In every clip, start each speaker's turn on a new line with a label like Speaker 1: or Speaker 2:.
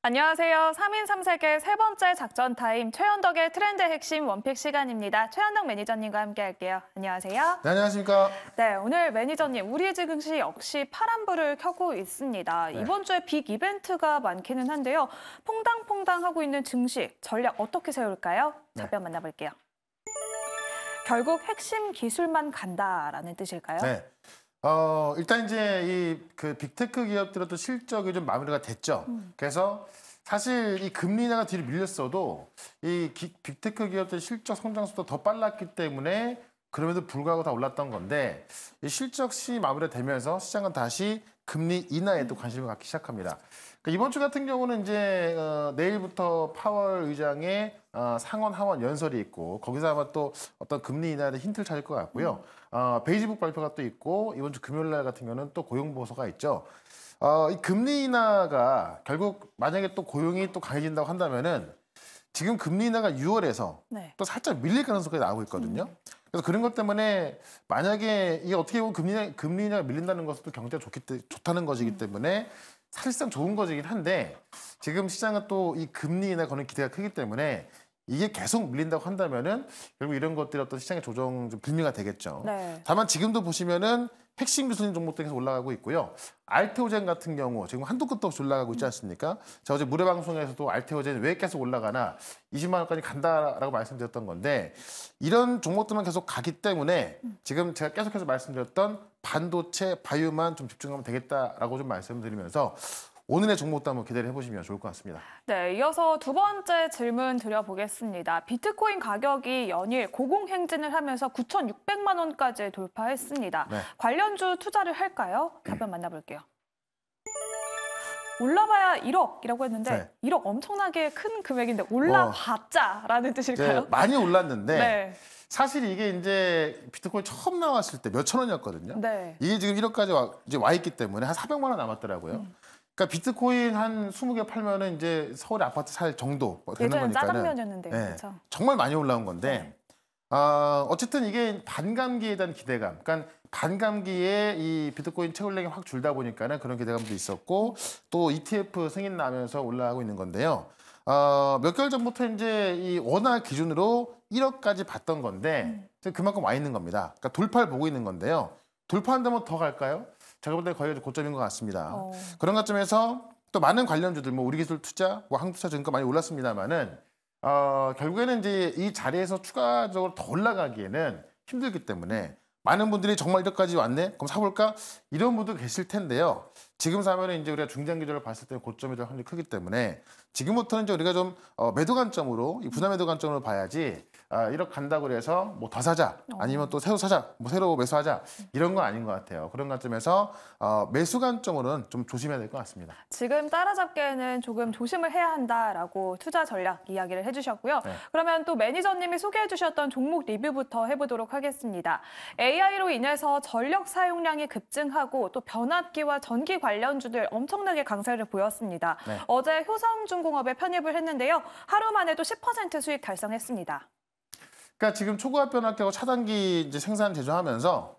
Speaker 1: 안녕하세요. 3인 3색의 세 번째 작전 타임 최현덕의 트렌드 핵심 원픽 시간입니다. 최현덕 매니저님과 함께 할게요. 안녕하세요.
Speaker 2: 네, 안녕하십니까.
Speaker 1: 네, 오늘 매니저님, 우리 증시 역시 파란불을 켜고 있습니다.
Speaker 2: 네.
Speaker 1: 이번 주에 빅 이벤트가 많기는 한데요. 퐁당퐁당 하고 있는 증시, 전략 어떻게 세울까요? 답변 만나볼게요. 결국 핵심 기술만 간다라는 뜻일까요?
Speaker 2: 네. 일단 이제 이 그 빅테크 기업들의 실적이 좀 마무리가 됐죠. 그래서 사실 이 금리 인하가 뒤로 밀렸어도 이 빅테크 기업들 실적 성장速도 더 빨랐기 때문에 그럼에도 불구하고 다 올랐던 건데 이 실적시 마무리가 되면서 시장은 다시 금리 인하에 또 관심을 갖기 시작합니다. 그러니까 이번 주 같은 경우는 이제 내일부터 파월 의장의 상원 하원 연설이 있고 거기서 아마 또 어떤 금리 인하에 대한 힌트를 찾을 것 같고요. 베이지북 발표가 또 있고 이번 주 금요일 날 같은 경우는 또 고용 보고서가 있죠. 이 금리 인하가 결국 만약에 또 고용이 또 강해진다고 한다면은 지금 금리 인하가 6월에서 또 살짝 밀릴 가능성이 나오고 있거든요. 그래서 그런 것 때문에 만약에 이게 어떻게 보면 금리 인하가 밀린다는 것은 또 경제가 좋다는 것이기 때문에 사실상 좋은 것이긴 한데 지금 시장은 또 이 금리 인하 거는 기대가 크기 때문에 이게 계속 밀린다고 한다면은 결국 이런 것들이 어떤 시장의 조정 좀 불미가 되겠죠.
Speaker 1: 네.
Speaker 2: 다만 지금도 보시면은 핵심 기술인 종목들 계속 올라가고 있고요. 알테오젠 같은 경우 지금 한도 끝도 없이 올라가고 있지 않습니까? 자, 어제 무료 방송에서도 알테오젠 왜 계속 올라가나 20만 원까지 간다라고 말씀드렸던 건데 이런 종목들만 계속 가기 때문에 지금 제가 계속해서 말씀드렸던 반도체, 바이오만 좀 집중하면 되겠다라고 좀 말씀드리면서 오늘의 종목도 한번 기대를 해보시면 좋을 것 같습니다.
Speaker 1: 네, 이어서 두 번째 질문 드려보겠습니다. 비트코인 가격이 연일 고공행진을 하면서 9,600만 원까지 돌파했습니다.
Speaker 2: 네.
Speaker 1: 관련주 투자를 할까요? 답변 만나볼게요. 올라봐야 1억이라고 했는데 1억 엄청나게 큰 금액인데 올라봤자라는 뜻일까요?
Speaker 2: 많이 올랐는데
Speaker 1: 네.
Speaker 2: 사실 이게 이제 비트코인 처음 나왔을 때 몇천 원이었거든요.
Speaker 1: 네.
Speaker 2: 이게 지금 1억까지 이제 와 있기 때문에 한 400만 원 남았더라고요. 그러니까 비트코인 한 20개 팔면은 이제 서울에 아파트 살 정도 되는
Speaker 1: 예전엔
Speaker 2: 거니까는
Speaker 1: 짜장면이었는데 그렇죠?
Speaker 2: 정말 많이 올라온 건데 어쨌든 이게 반감기에 대한 기대감, 그러니까 반감기에 이 비트코인 채굴량이 확 줄다 보니까는 그런 기대감도 있었고 또 ETF 승인 나면서 올라가고 있는 건데요. 몇 개월 전부터 이제 이 원화 기준으로 1억까지 봤던 건데 지금 그만큼 와 있는 겁니다. 그러니까 돌파를 보고 있는 건데요. 돌파한다면 더 갈까요? 제가 볼 때 거의 고점인 것 같습니다. 그런 관점에서 또 많은 관련주들, 뭐 우리기술투자, 뭐 한국투자증권 많이 올랐습니다만은 결국에는 이제 이 자리에서 추가적으로 더 올라가기에는 힘들기 때문에 많은 분들이 정말 이렇게까지 왔네? 그럼 사볼까? 이런 분도 계실 텐데요. 지금 사면은 이제 우리가 중장기적으로 봤을 때 고점이 더 확률이 크기 때문에 지금부터는 이제 우리가 좀 매도 관점으로, 이 분할 매도 관점으로 봐야지 1억 간다고 그래서 뭐 더 사자 아니면 또 새로 사자, 뭐 새로 매수하자 이런 건 아닌 것 같아요. 그런 관점에서 매수 관점으로는 좀 조심해야 될 것 같습니다.
Speaker 1: 지금 따라잡기에는 조금 조심을 해야 한다라고 투자 전략 이야기를 해주셨고요. 그러면 또 매니저님이 소개해 주셨던 종목 리뷰부터 해보도록 하겠습니다. AI로 인해서 전력 사용량이 급증하고 또 변압기와 전기 관련주들 엄청나게 강세를 보였습니다. 어제 효성중공업에 편입을 했는데요. 하루 만에도 10% 수익 달성했습니다.
Speaker 2: 그러니까 지금 초고압 변압기하고 차단기 이제 생산 제조하면서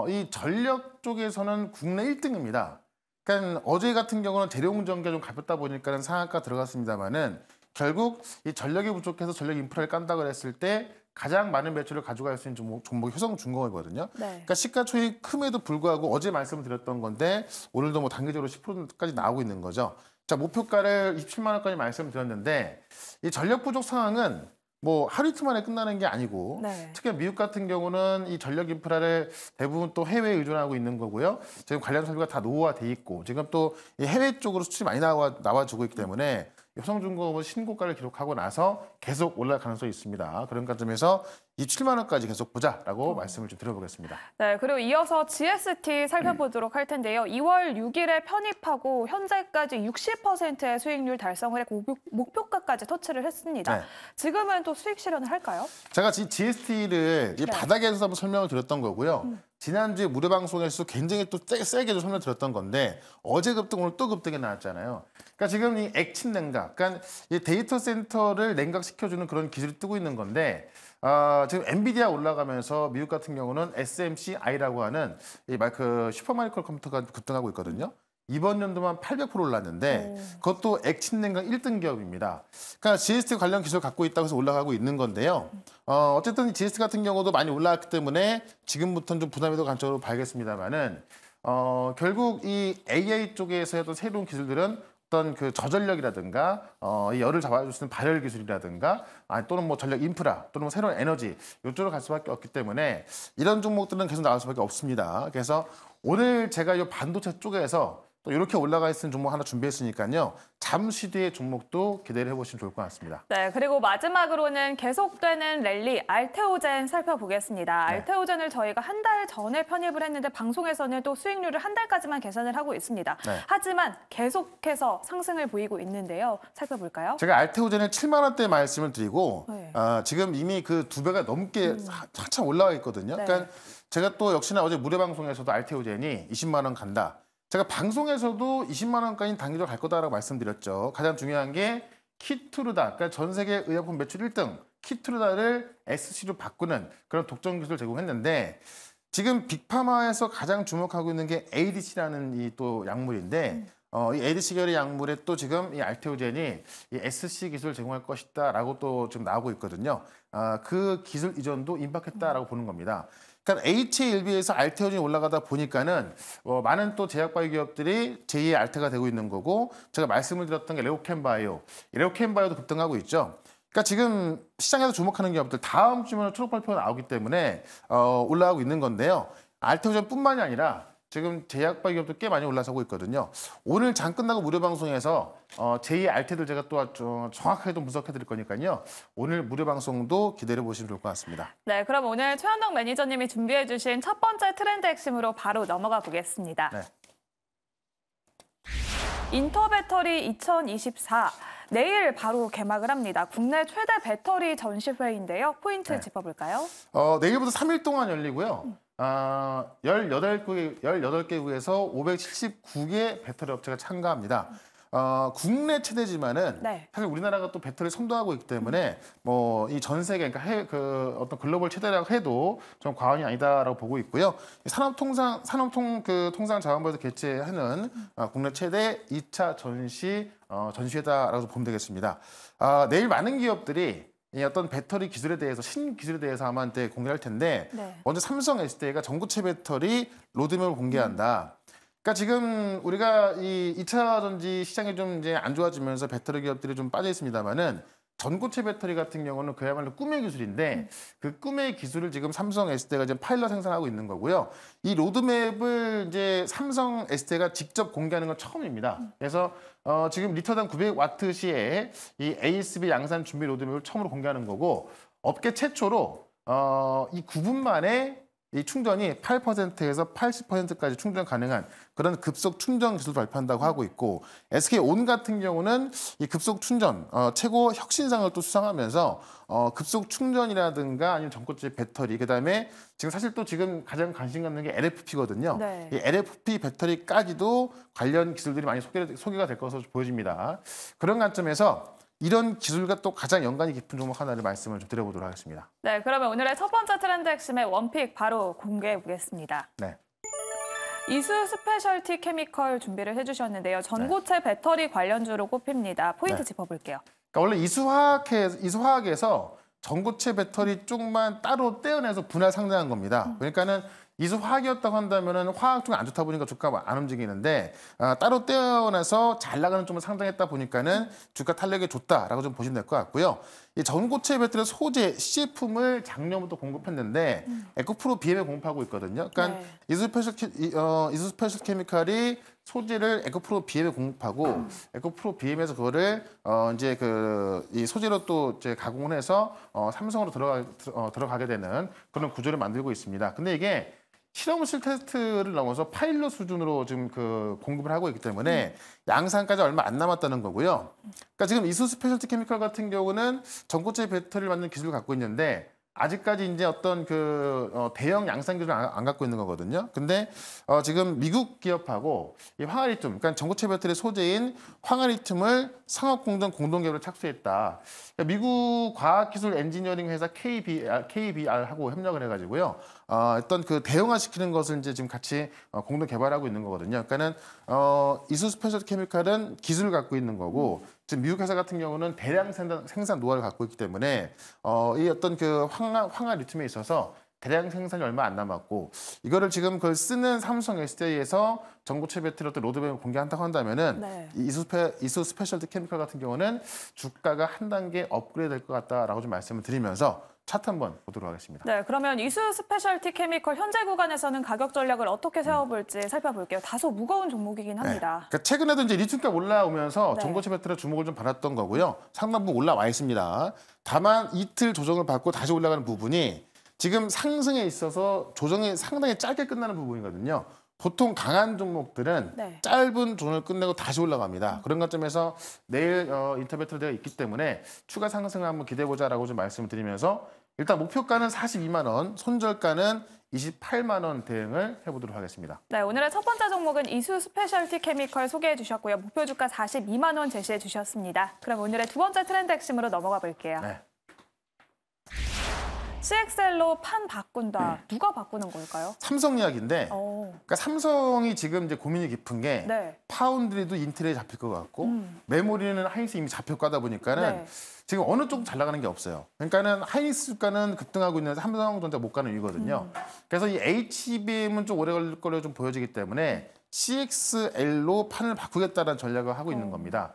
Speaker 2: 이 전력 쪽에서는 국내 1등입니다. 그러니까 어제 같은 경우는 대룡 전기가 좀 가볍다 보니까는 상한가 들어갔습니다만은 결국 이 전력이 부족해서 전력 인프라를 깐다 그랬을 때 가장 많은 매출을 가져갈 수 있는 종목이 효성중공업이거든요. 그러니까 시가총액이 큼에도 불구하고 어제 말씀을 드렸던 건데 오늘도 뭐 단기적으로 10%까지 나오고 있는 거죠. 자, 목표가를 27만 원까지 말씀드렸는데 이 전력 부족 상황은 뭐 하루 이틀 만에 끝나는 게 아니고 특히 미국 같은 경우는 이 전력 인프라를 대부분 또 해외에 의존하고 있는 거고요. 지금 관련 설비가 다 노후화돼 있고 지금 또 이 해외 쪽으로 수출이 많이 나와주고 있기 때문에 효성중공업은 신고가를 기록하고 나서 계속 올라갈 가능성이 있습니다. 그런 관점에서 27만 원까지 계속 보자라고 말씀을 좀 드려보겠습니다.
Speaker 1: 네, 그리고 이어서 GST 살펴보도록 할 텐데요. 2월 6일에 편입하고 현재까지 60%의 수익률 달성을 했고 목표가까지 터치를 했습니다. 지금은 또 수익 실현을 할까요?
Speaker 2: 제가 GST를 이 바닥에서 한번 설명을 드렸던 거고요. 지난주에 무료 방송에서 굉장히 또 세게 설명을 드렸던 건데 어제 급등 오늘 또 급등이 나왔잖아요. 그러니까 지금 이 액침 냉각, 그러니까 이 데이터 센터를 냉각시켜주는 그런 기술이 뜨고 있는 건데 지금 엔비디아 올라가면서 미국 같은 경우는 SMCI라고 하는 이 슈퍼마이크로 컴퓨터가 급등하고 있거든요. 이번 연도만 800% 올랐는데 그것도 액침냉각 1등 기업입니다. 그러니까 GST 관련 기술 갖고 있다고 해서 올라가고 있는 건데요. 어쨌든 GST 같은 경우도 많이 올라왔기 때문에 지금부터는 좀 부담이 더 관점으로 봐야겠습니다만은 결국 이 AI 쪽에서 어떤 새로운 기술들은 어떤 그 저전력이라든가 이 열을 잡아줄 수 있는 발열 기술이라든가 또는 뭐 전력 인프라 또는 뭐 새로운 에너지 이쪽으로 갈 수밖에 없기 때문에 이런 종목들은 계속 나올 수밖에 없습니다. 그래서 오늘 제가 이 반도체 쪽에서 또 이렇게 올라가 있는 종목 하나 준비했으니까요. 잠시 뒤에 종목도 기대를 해보시면 좋을 것 같습니다.
Speaker 1: 네, 그리고 마지막으로는 계속되는 랠리 알테오젠 살펴보겠습니다.
Speaker 2: 네.
Speaker 1: 알테오젠을 저희가 한 달 전에 편입을 했는데 방송에서는 또 수익률을 한 달까지만 계산을 하고 있습니다.
Speaker 2: 네.
Speaker 1: 하지만 계속해서 상승을 보이고 있는데요. 살펴볼까요?
Speaker 2: 제가 알테오젠을 7만 원대 말씀을 드리고
Speaker 1: 네.
Speaker 2: 지금 이미 그 2배가 넘게 한참 올라와 있거든요.
Speaker 1: 네.
Speaker 2: 그러니까 제가 또 역시나 어제 무료 방송에서도 알테오젠이 20만 원 간다. 제가 방송에서도 20만 원까지 단기적으로 갈 거다라고 말씀드렸죠. 가장 중요한 게 키투르다, 그러니까 전 세계 의약품 매출 1등 키투르다를 SC로 바꾸는 그런 독점 기술을 제공했는데 지금 빅파마에서 가장 주목하고 있는 게 ADC라는 이 또 약물인데 이 ADC 계열의 약물에 또 지금 이 알테오젠이 이 SC 기술을 제공할 것이다라고 또 지금 나오고 있거든요. 그 기술 이전도 임박했다라고 보는 겁니다. 그러니까 HA1B에서 알테오젠이 올라가다 보니까는 많은 또 제약바이오 기업들이 제2의 알테가 되고 있는 거고 제가 말씀을 드렸던 게 레오캔바이오, 레오캔바이오도 급등하고 있죠. 그러니까 지금 시장에서 주목하는 기업들 다음 주면 초록 발표가 나오기 때문에 올라가고 있는 건데요. 알테오젠뿐만이 아니라 지금 제약바이오 기업도 꽤 많이 올라서고 있거든요. 오늘 장 끝나고 무료 방송에서 제2의 알테들 제가 또 정확하게 좀 분석해 드릴 거니까요. 오늘 무료 방송도 기대해 보시면 좋을 것 같습니다.
Speaker 1: 네, 그럼 오늘 최현덕 매니저님이 준비해 주신 첫 번째 트렌드 핵심으로 바로 넘어가 보겠습니다.
Speaker 2: 네.
Speaker 1: 인터배터리 2024. 내일 바로 개막을 합니다. 국내 최대 배터리 전시회인데요. 포인트
Speaker 2: 네.
Speaker 1: 짚어볼까요?
Speaker 2: 내일부터 3일 동안 열리고요. 18개국에서 579개 배터리 업체가 참가합니다. 국내 최대지만은
Speaker 1: 네.
Speaker 2: 사실 우리나라가 또 배터리 선도하고 있기 때문에 뭐 이 전 세계 그러니까 어떤 글로벌 최대라고 해도 좀 과언이 아니다라고 보고 있고요. 산업통상자원부에서 개최하는 국내 최대 2차 전시회다라고 보면 되겠습니다. 내일 많은 기업들이 이 어떤 배터리 기술에 대해서 신기술에 대해서 아마 한때 공개할 텐데
Speaker 1: 네.
Speaker 2: 먼저 삼성 SDI가 전고체 배터리 로드맵을 공개한다. 그러니까 지금 우리가 이 2차 전지 시장이 좀 이제 안 좋아지면서 배터리 기업들이 좀 빠져 있습니다만은 전고체 배터리 같은 경우는 그야말로 꿈의 기술인데 그 꿈의 기술을 지금 삼성 SDI가 지금 파일럿 생산하고 있는 거고요. 이 로드맵을 이제 삼성 SDI가 직접 공개하는 건 처음입니다. 그래서 지금 리터당 900와트 시에 이 ASB 양산 준비 로드맵을 처음으로 공개하는 거고 업계 최초로 이 9분 만에 이 충전이 8%에서 80%까지 충전 가능한 그런 급속 충전 기술을 발표한다고 하고 있고 SK온 같은 경우는 이 급속 충전 최고 혁신상을 또 수상하면서 급속 충전이라든가 아니면 전고체 배터리 그다음에 지금 사실 또 지금 가장 관심 갖는 게 LFP거든요.
Speaker 1: 네.
Speaker 2: 이 LFP 배터리까지도 관련 기술들이 많이 소개가 될 것으로 보여집니다. 그런 관점에서 이런 기술과 또 가장 연관이 깊은 종목 하나를 말씀을 좀 드려보도록 하겠습니다.
Speaker 1: 네, 그러면 오늘의 첫 번째 트렌드 핵심의 원픽 바로 공개해 보겠습니다.
Speaker 2: 네.
Speaker 1: 이수 스페셜티 케미컬 준비를 해주셨는데요. 전고체 배터리 관련주로 꼽힙니다. 포인트
Speaker 2: 네.
Speaker 1: 짚어볼게요.
Speaker 2: 그러니까 원래 이수화학에서 전고체 배터리 쪽만 따로 떼어내서 분할 상장한 겁니다. 그러니까는 이수화학이었다고 한다면은 화학 쪽이 안 좋다 보니까 주가가 안 움직이는데 따로 떼어내서 잘 나가는 쪽을 상장했다 보니까는 주가 탄력이 좋다라고 좀 보시면 될 것 같고요. 이 전고체 배터리 소재 시제품을 작년부터 공급했는데 에코프로 BM에 공급하고 있거든요. 그러니까
Speaker 1: 네.
Speaker 2: 이수 스페셜 케미칼이 소재를 에코프로 BM에 공급하고 에코프로 BM에서 그거를 이제 이 소재로 또 이제 가공을 해서 삼성으로 들어가게 되는 그런 구조를 만들고 있습니다. 근데 이게 실험실 테스트를 넘어서 파일럿 수준으로 지금 공급을 하고 있기 때문에 양산까지 얼마 안 남았다는 거고요. 그러니까 지금 이수 스페셜티 케미컬 같은 경우는 전고체 배터리를 만드는 기술을 갖고 있는데 아직까지 이제 어떤 대형 양산 기술을 안 갖고 있는 거거든요. 근데 지금 미국 기업하고 이 황화리튬, 그러니까 전고체 배터리 소재인 황화리튬을 상업공정 공동개발에 착수했다. 그러니까 미국 과학기술 엔지니어링 회사 KBR하고 협력을 해가지고요. 어떤 대형화시키는 것을 이제 지금 같이 공동 개발하고 있는 거거든요. 그러니까는 이수 스페셜 케미칼은 기술을 갖고 있는 거고 지금 미국 회사 같은 경우는 대량 생산 노하우를 갖고 있기 때문에 이 어떤 황화 리튬에 있어서 대량 생산이 얼마 안 남았고 이거를 지금 그걸 쓰는 삼성 SDI에서 전고체 배터리 어떤 로드맵을 공개한다고 한다면은
Speaker 1: 네.
Speaker 2: 이수 스페셜티 케미칼 같은 경우는 주가가 한 단계 업그레이드 될 것 같다라고 좀 말씀을 드리면서 차트 한번 보도록 하겠습니다.
Speaker 1: 네, 그러면 이수 스페셜티 케미컬 현재 구간에서는 가격 전략을 어떻게 세워볼지 살펴볼게요. 다소 무거운 종목이긴 합니다.
Speaker 2: 네. 그러니까 최근에도 이제 리튬값 올라오면서
Speaker 1: 네.
Speaker 2: 전고체 배터리 주목을 좀 받았던 거고요. 상당 부분 올라와 있습니다. 다만 이틀 조정을 받고 다시 올라가는 부분이 지금 상승에 있어서 조정이 상당히 짧게 끝나는 부분이거든요. 보통 강한 종목들은
Speaker 1: 네.
Speaker 2: 짧은 조정을 끝내고 다시 올라갑니다. 그런 관점에서 내일 인터뷰 트레이드가 있기 때문에 추가 상승을 한번 기대해보자라고 좀 말씀을 드리면서 일단 목표가는 42만 원, 손절가는 28만 원 대응을 해보도록 하겠습니다.
Speaker 1: 네, 오늘의 첫 번째 종목은 이수 스페셜티 케미컬 소개해 주셨고요. 목표 주가 42만 원 제시해 주셨습니다. 그럼 오늘의 두 번째 트렌드 핵심으로 넘어가 볼게요.
Speaker 2: 네.
Speaker 1: CXL로 판 바꾼다. 누가 바꾸는 걸까요?
Speaker 2: 삼성 이야기인데 그러니까 삼성이 지금 이제 고민이 깊은 게
Speaker 1: 네.
Speaker 2: 파운드리도 인텔에 잡힐 것 같고 메모리는 하이닉스 이미 잡혔고 하다 보니까는
Speaker 1: 네.
Speaker 2: 지금 어느 쪽 잘 나가는 게 없어요. 그러니까는 하이닉스 주가는 급등하고 있는데 삼성전자 못 가는 이유거든요. 그래서 이 HBM은 좀 오래 걸릴 거로 좀 보여지기 때문에 CXL로 판을 바꾸겠다는 전략을 하고 있는 겁니다.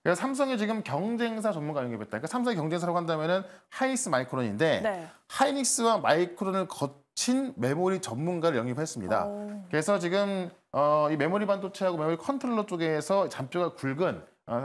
Speaker 2: 그래서 삼성이 지금 경쟁사 전문가 영입했다. 그러니까 삼성의 경쟁사라고 한다면은 하이닉스 마이크론인데
Speaker 1: 네.
Speaker 2: 하이닉스와 마이크론을 거친 메모리 전문가를 영입했습니다. 그래서 지금 이 메모리 반도체하고 메모리 컨트롤러 쪽에서 잔뼈가 굵은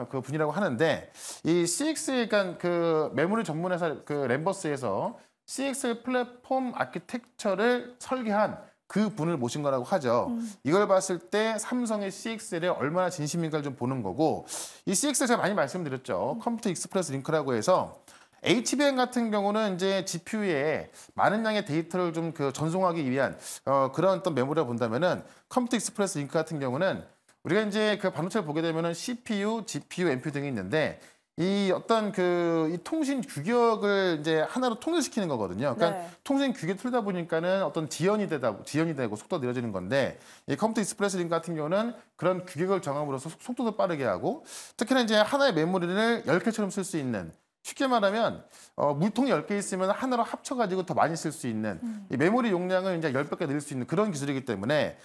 Speaker 2: 그 분이라고 하는데 이 CX 그러니까 메모리 전문 회사 램버스에서 CX 플랫폼 아키텍처를 설계한 그 분을 모신 거라고 하죠. 이걸 봤을 때 삼성의 CXL에 얼마나 진심인가를 좀 보는 거고 이 CXL 제가 많이 말씀드렸죠. 컴퓨터 익스프레스 링크라고 해서 HBM 같은 경우는 이제 GPU에 많은 양의 데이터를 좀 전송하기 위한 그런 어떤 메모리를 본다면은 컴퓨터 익스프레스 링크 같은 경우는 우리가 이제 반도체를 보게 되면은 CPU, GPU, NPU 등이 있는데 이 어떤 이 통신 규격을 이제 하나로 통일시키는 거거든요. 그러니까
Speaker 1: 네.
Speaker 2: 통신 규격이 틀다 보니까는 어떤 지연이 되고 속도가 느려지는 건데 이 컴퓨터 익스프레스 링크 같은 경우는 그런 규격을 정함으로써 속도도 빠르게 하고 특히나 이제 하나의 메모리를 10개처럼 쓸 수 있는 쉽게 말하면 물통이 10개 있으면 하나로 합쳐가지고 더 많이 쓸 수 있는 이 메모리 용량을 이제 10배가 늘릴 수 있는 그런 기술이기 때문에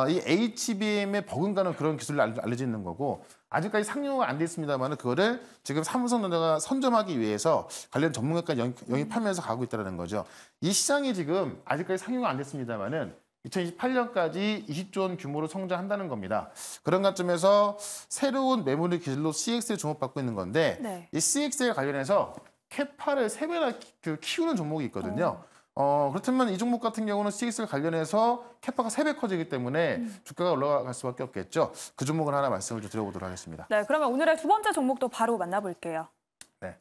Speaker 2: 이 HBM에 버금가는 그런 기술을 알려져 있는 거고 아직까지 상용화가 안 돼 있습니다만 그거를 지금 삼성전자가 선점하기 위해서 관련 전문가까지 영입하면서 가고 있다는 거죠. 이 시장이 지금 아직까지 상용화 안 됐습니다만은 2028년까지 20조 원 규모로 성장한다는 겁니다. 그런 관점에서 새로운 메모리 기술로 CX에 주목받고 있는 건데
Speaker 1: 네.
Speaker 2: 이 CX에 관련해서 캐파를 3배나 키우는 종목이 있거든요. 그렇다면 이 종목 같은 경우는 CX를 관련해서 캐파가 3배 커지기 때문에 주가가 올라갈 수밖에 없겠죠. 그 종목을 하나 말씀을 좀 드려보도록 하겠습니다.
Speaker 1: 네, 그러면 오늘의 두 번째 종목도 바로 만나볼게요.
Speaker 2: 네.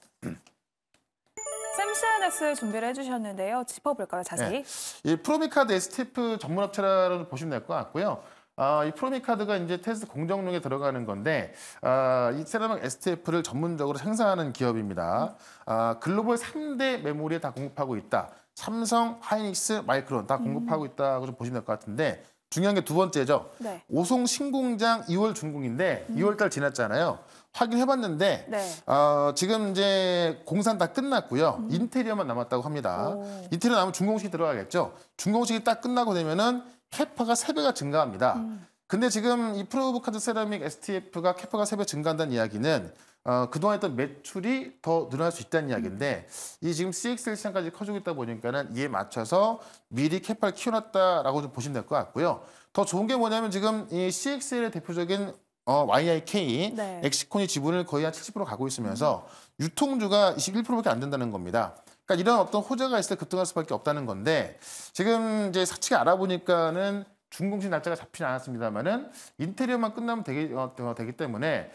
Speaker 1: 샘스NS 준비를 해주셨는데요. 짚어볼까요, 자세히?
Speaker 2: 네. 이 프로미카드 STF 전문업체라고 보시면 될 것 같고요. 이 프로미카드가 이제 테스트 공정용에 들어가는 건데 이 세라믹 STF를 전문적으로 생산하는 기업입니다. 글로벌 3대 메모리에 다 공급하고 있다. 삼성, 하이닉스, 마이크론 다 공급하고 있다고 좀 보시면 될 것 같은데 중요한 게 두 번째죠.
Speaker 1: 네.
Speaker 2: 오송 신공장 2월 준공인데 2월 달 지났잖아요. 확인해봤는데
Speaker 1: 네.
Speaker 2: 지금 이제 공사는 다 끝났고요. 인테리어만 남았다고 합니다. 인테리어 남으면 준공식이 들어가겠죠. 준공식이 딱 끝나고 되면은 캐파가 3배가 증가합니다. 근데 지금 이 프로브카드 세라믹 STF가 캐파가 3배 증가한다는 이야기는 그동안 했던 매출이 더 늘어날 수 있다는 이야기인데 이 지금 CXL 시장까지 커지고 있다 보니까는 이에 맞춰서 미리 캐파를 키워놨다라고 좀 보시면 될 것 같고요. 더 좋은 게 뭐냐면 지금 이 CXL의 대표적인 YIK,
Speaker 1: 네.
Speaker 2: 엑시콘이 지분을 거의 한 70% 가고 있으면서 유통주가 21%밖에 안 된다는 겁니다. 그러니까 이런 어떤 호재가 있을 때 급등할 수밖에 없다는 건데 지금 이제 사측에 알아보니까는 준공식 날짜가 잡히지 않았습니다만은 인테리어만 끝나면 되기 때문에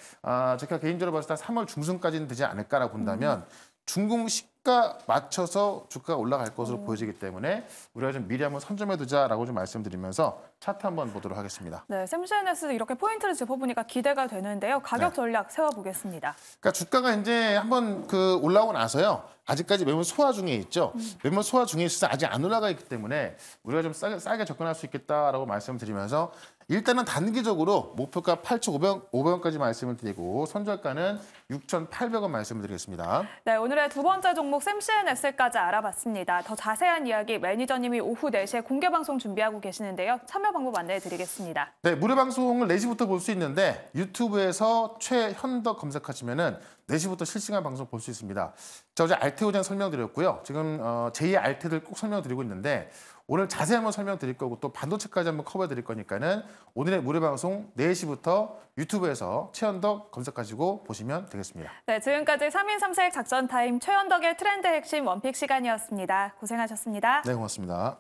Speaker 2: 제가 개인적으로 봤을 때 3월 중순까지는 되지 않을까라고 본다면 준공식 시가 맞춰서 주가가 올라갈 것으로 보여지기 때문에 우리가 좀 미리 한번 선점해두자라고 좀 말씀드리면서 차트 한번 보도록 하겠습니다.
Speaker 1: 네, 샘CNS 이렇게 포인트를 짚어보니까 기대가 되는데요. 가격
Speaker 2: 네.
Speaker 1: 전략 세워보겠습니다.
Speaker 2: 그러니까 주가가 이제 한번 올라오고 나서요. 아직까지 매물 소화 중에 있죠. 매물 소화 중에 있어서 아직 안 올라가 있기 때문에 우리가 좀 싸게 접근할 수 있겠다라고 말씀드리면서 일단은 단기적으로 목표가 8,500원까지 말씀을 드리고 손절가는 6,800원 말씀을 드리겠습니다.
Speaker 1: 네, 오늘의 두 번째 종목 샘CNS까지 알아봤습니다. 더 자세한 이야기 매니저님이 오후 4시에 공개 방송 준비하고 계시는데요. 참여 방법 안내해 드리겠습니다.
Speaker 2: 네, 무료 방송을 4시부터 볼 수 있는데 유튜브에서 최현덕 검색하시면은 4시부터 실시간 방송 볼 수 있습니다. 저 어제 알테오젠 설명드렸고요. 지금 제2의 알테들 꼭 설명드리고 있는데 오늘 자세히 한번 설명드릴 거고 또 반도체까지 한번 커버드릴 거니까는 오늘의 무료 방송 4시부터 유튜브에서 최현덕 검색하시고 보시면 되겠습니다.
Speaker 1: 네, 지금까지 3인 3색 작전 타임 최현덕의 트렌드 핵심 원픽 시간이었습니다. 고생하셨습니다.
Speaker 2: 네, 고맙습니다.